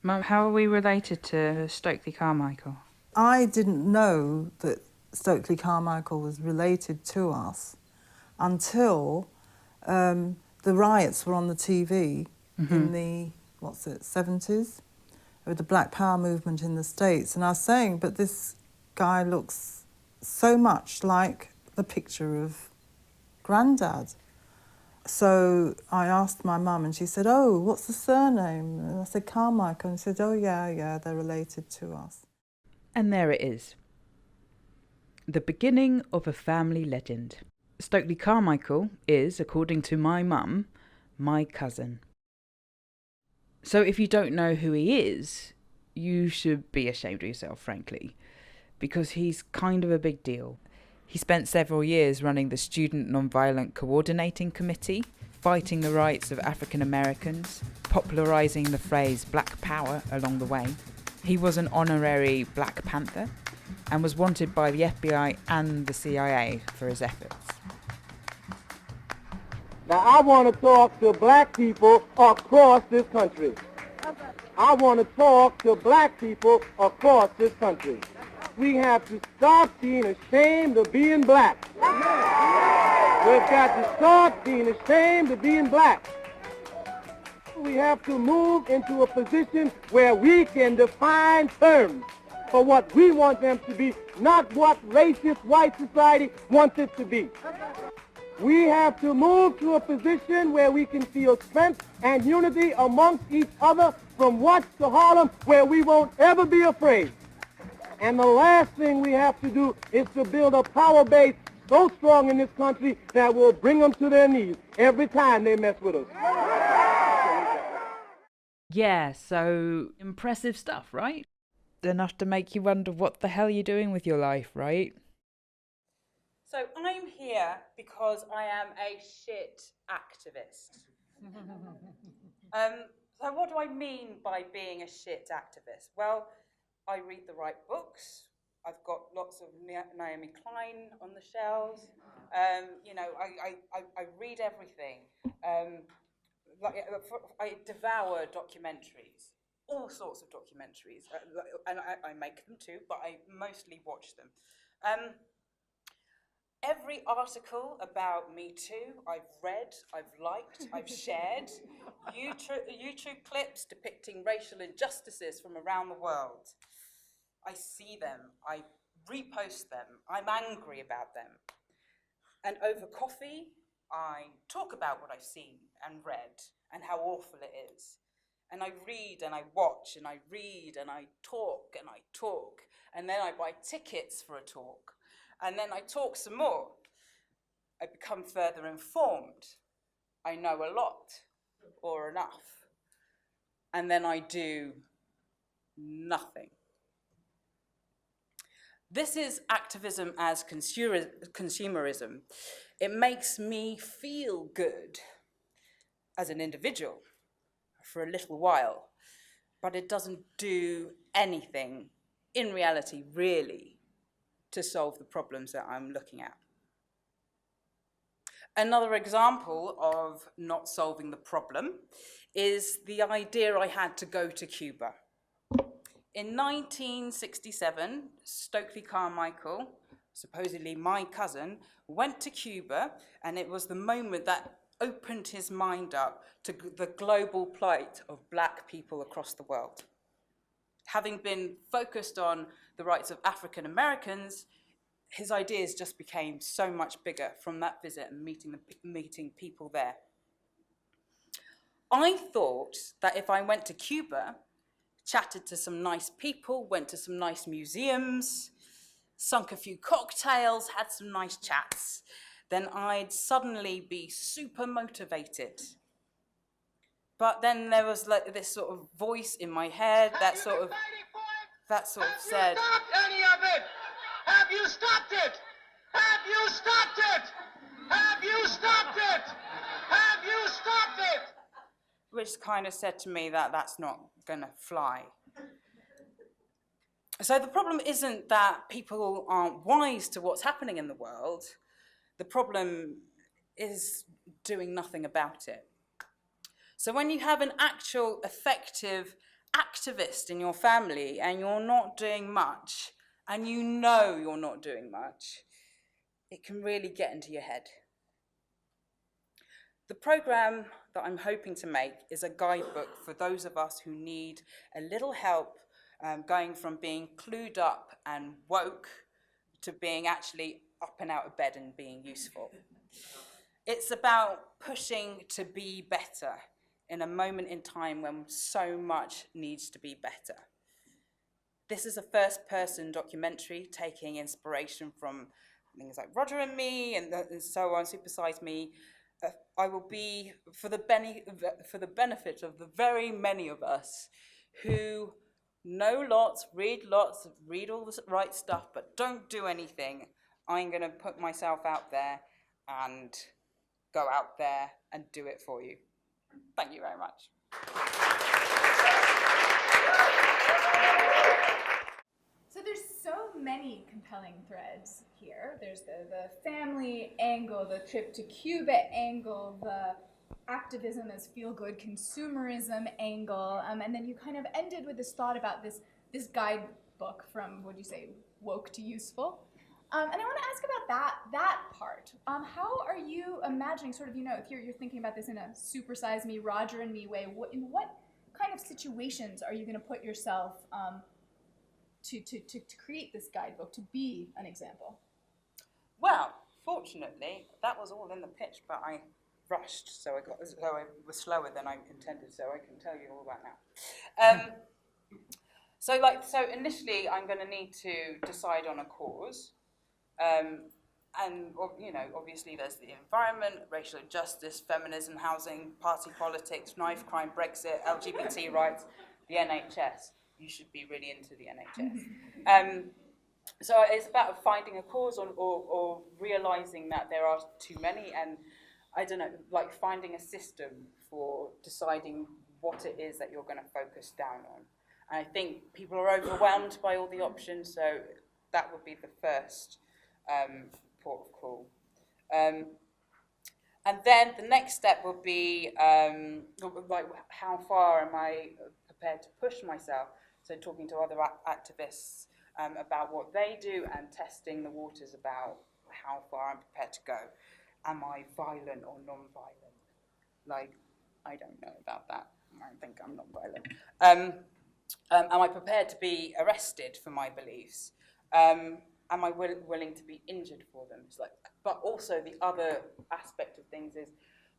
Mum, how are we related to Stokely Carmichael? I didn't know that Stokely Carmichael was related to us until the riots were on the TV in the, 70s, with the Black Power movement in the States. And I was saying, but this guy looks so much like the picture of Grandad. So I asked my mum and she said, oh, what's the surname? And I said, Carmichael. And she said, oh, yeah, they're related to us. And there it is. The beginning of a family legend. Stokely Carmichael is, according to my mum, my cousin. So if you don't know who he is, you should be ashamed of yourself, frankly, because he's kind of a big deal. He spent several years running the Student Nonviolent Coordinating Committee, fighting the rights of African Americans, popularising the phrase Black Power along the way. He was an honorary Black Panther and was wanted by the FBI and the CIA for his efforts. Now, I want to talk to black people across this country. I want to talk to black people across this country. We have to stop being ashamed of being black. We've got to stop being ashamed of being black. We have to move into a position where we can define terms for what we want them to be, not what racist white society wants it to be. We have to move to a position where we can feel strength and unity amongst each other from Watts to Harlem, where we won't ever be afraid. And the last thing we have to do is to build a power base so strong in this country that will bring them to their knees every time they mess with us. Yeah, so impressive stuff, right? Enough to make you wonder what the hell you're doing with your life, right? So I'm here because I am a shit activist. So what do I mean by being a shit activist? Well, I read the right books. I've got lots of Naomi Klein on the shelves. I read everything. I devour documentaries, all sorts of documentaries, and I make them too, but I mostly watch them. Every article about Me Too, I've read, I've liked, I've shared. YouTube clips depicting racial injustices from around the world. I see them, I repost them, I'm angry about them. And over coffee, I talk about what I've seen and read and how awful it is. And I read and I watch and I read and I talk and I talk. And then I buy tickets for a talk. And then I talk some more. I become further informed. I know a lot or enough. And then I do nothing. This is activism as consumerism. It makes me feel good as an individual for a little while, but it doesn't do anything in reality, really, to solve the problems that I'm looking at. Another example of not solving the problem is the idea I had to go to Cuba. In 1967, Stokely Carmichael, supposedly my cousin, went to Cuba, and it was the moment that opened his mind up to the global plight of black people across the world. Having been focused on the rights of African Americans, his ideas just became so much bigger from that visit and meeting people there. I thought that if I went to Cuba, chatted to some nice people, went to some nice museums, sunk a few cocktails, had some nice chats, then I'd suddenly be super motivated. But then there was like this sort of voice in my head that sort of said, Have you stopped any of it? Have you stopped it? Have you stopped it? Have you stopped it? Have you stopped it? which kind of said to me that that's not gonna fly. So the problem isn't that people aren't wise to what's happening in the world. The problem is doing nothing about it. So when you have an actual effective activist in your family and you're not doing much, and you know you're not doing much, it can really get into your head. The programme that I'm hoping to make is a guidebook for those of us who need a little help going from being clued up and woke to being actually up and out of bed and being useful. It's about pushing to be better in a moment in time when so much needs to be better. This is a first-person documentary taking inspiration from things like Roger and Me and so on, Super Size Me. I will be, for the benefit of the very many of us who know lots, read all the right stuff, but don't do anything, I'm going to put myself out there and go out there and do it for you. Thank you very much. So there's so many compelling threads here. There's the family angle, the trip to Cuba angle, the activism as feel-good consumerism angle, and then you kind of ended with this thought about this guidebook from, would you say, woke to useful? And I want to ask about that part. How are you imagining, sort of, if you're thinking about this in a Super Size Me, Roger and Me way, in what kind of situations are you going to put yourself to create this guidebook, to be an example? Well, fortunately, that was all in the pitch, but I rushed, so I was slower than I intended, so I can tell you all about now. So initially, I'm going to need to decide on a cause. And obviously there's the environment, racial injustice, feminism, housing, party politics, knife crime, Brexit, LGBT rights, the NHS. You should be really into the NHS. So it's about finding a cause or realizing that there are too many, and I don't know, like finding a system for deciding what it is that you're going to focus down on. And I think people are overwhelmed by all the options, so that would be the first port of call. And then the next step would be like how far am I prepared to push myself? So talking to other activists about what they do and testing the waters about how far I'm prepared to go. Am I violent or non-violent? Like, I don't know about that. I think I'm non-violent. Am I prepared to be arrested for my beliefs? Am I willing to be injured for them? It's like, but also the other aspect of things is,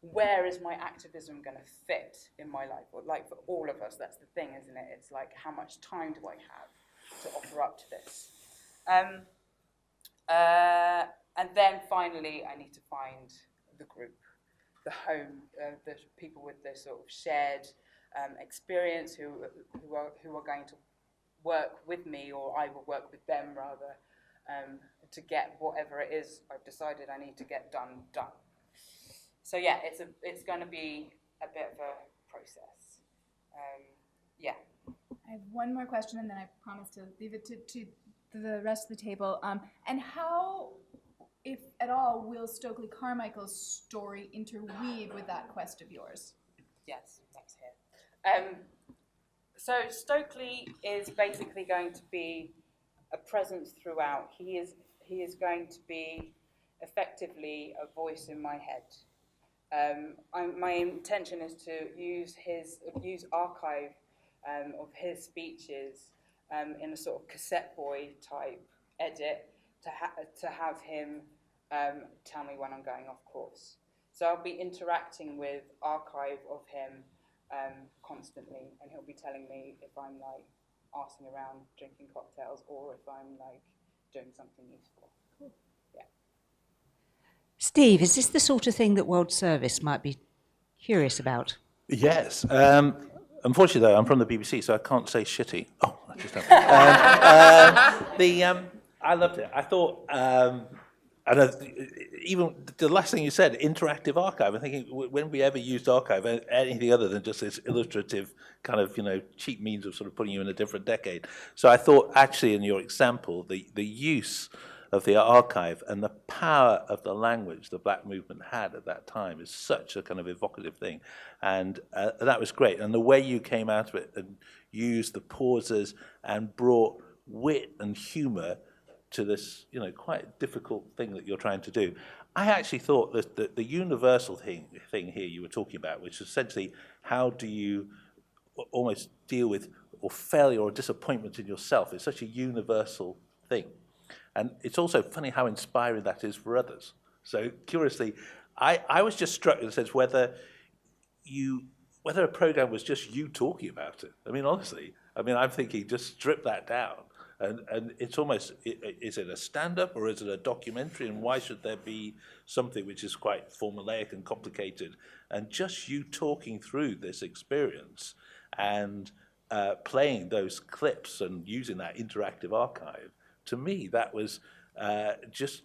where is my activism going to fit in my life? Or like for all of us, that's the thing, isn't it? It's like, how much time do I have to offer up to this? And then finally, I need to find the group, the home, the people with this sort of shared experience who are going to work with me, or I will work with them rather, to get whatever it is I've decided I need to get done. So yeah, it's going to be a bit of a process. Yeah. I have one more question, and then I promise to leave it to the rest of the table. And how, if at all, will Stokely Carmichael's story interweave with that quest of yours? Yes, that's here. So Stokely is basically going to be a presence throughout. He is going to be effectively a voice in my head. My intention is to use archive of his speeches in a sort of cassette boy type edit to have him tell me when I'm going off course. So I'll be interacting with archive of him constantly, and he'll be telling me if I'm like arsing around drinking cocktails or if I'm like doing something useful. Cool. Yeah. Steve, is this the sort of thing that World Service might be curious about? Yes. Unfortunately, though, I'm from the BBC, so I can't say shitty. Oh, I just have. I loved it. I thought, even the last thing you said, interactive archive. I'm thinking, when we ever used archive, anything other than just this illustrative kind of, cheap means of sort of putting you in a different decade. So I thought, actually, in your example, the use of the archive and the power of the language the black movement had at that time is such a kind of evocative thing. And that was great. And the way you came out of it and used the pauses and brought wit and humor to this, you know, quite difficult thing that you're trying to do. I actually thought that the universal thing here you were talking about, which is essentially how do you almost deal with or failure or disappointment in yourself, is such a universal thing. And it's also funny how inspiring that is for others. So curiously, I was just struck in the sense whether a program was just you talking about it. I mean, honestly, I'm thinking just strip that down. And it's almost, is it a stand-up or is it a documentary? And why should there be something which is quite formulaic and complicated? And just you talking through this experience and playing those clips and using that interactive archive, to me, that was just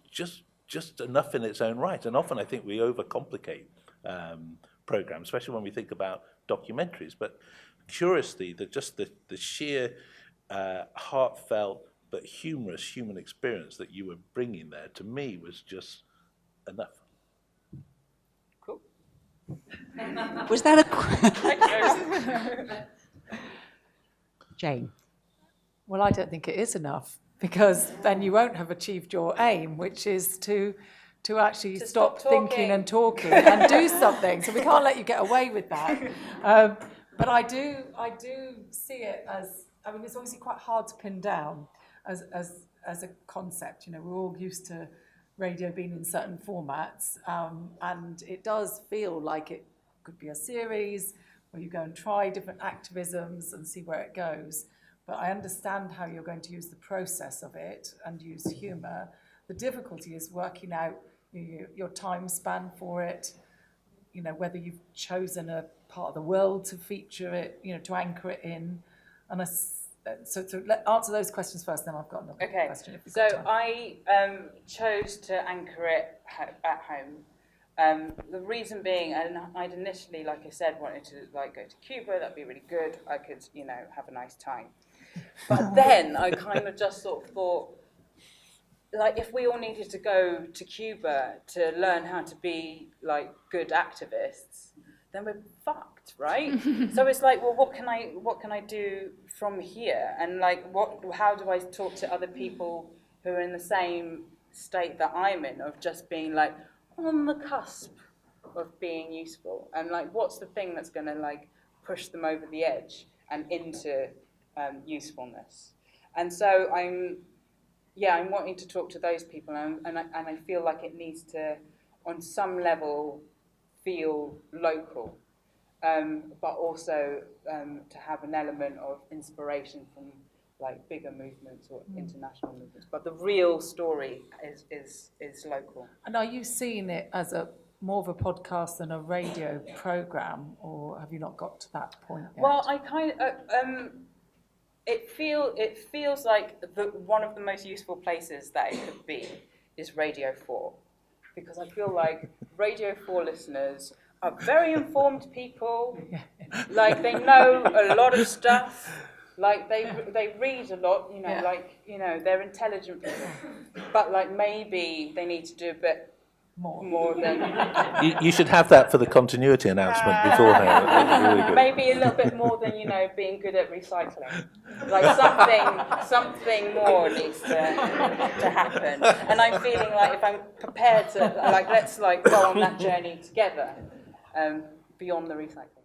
enough in its own right. And often I think we overcomplicate programs, especially when we think about documentaries. But curiously, the sheer heartfelt but humorous human experience that you were bringing there, to me, was just enough. Cool. Was that a Jane? Well, I don't think it is enough, because then you won't have achieved your aim, which is to actually stop thinking and talking and do something. So we can't let you get away with that. But I do see it as, it's obviously quite hard to pin down as a concept. You know, we're all used to radio being in certain formats, and it does feel like it could be a series where you go and try different activisms and see where it goes. But I understand how you're going to use the process of it and use humour. The difficulty is working out your time span for it, you know, whether you've chosen a part of the world to feature it, you know, to anchor it in. And so answer those questions first, then I've got another question. If you've got time. I chose to anchor it at home. The reason being, and I'd initially, like I said, wanted to go to Cuba. That'd be really good. I could, have a nice time. But then I kind of just sort of thought, if we all needed to go to Cuba to learn how to be good activists, then we're fucked, right? So it's well, what can I do from here? And how do I talk to other people who are in the same state that I'm in, of just being on the cusp of being useful? And what's the thing that's going to push them over the edge and into usefulness? And so I'm wanting to talk to those people, and I feel like it needs to, on some level, feel local, but also to have an element of inspiration from bigger movements or international movements. But the real story is local. And are you seeing it as more of a podcast than a radio programme, or have you not got to that point yet? Well, I kind of. It feels like one of the most useful places that it could be is Radio 4, because I feel like Radio 4 listeners are very informed people. They know a lot of stuff. They read a lot. They're intelligent people. But maybe they need to do a bit more than. You should have that for the continuity announcement beforehand. Really good. Maybe a little bit more than being good at recycling. Something more needs to happen. And I'm feeling if I'm prepared to let's go on that journey together, beyond the recycling.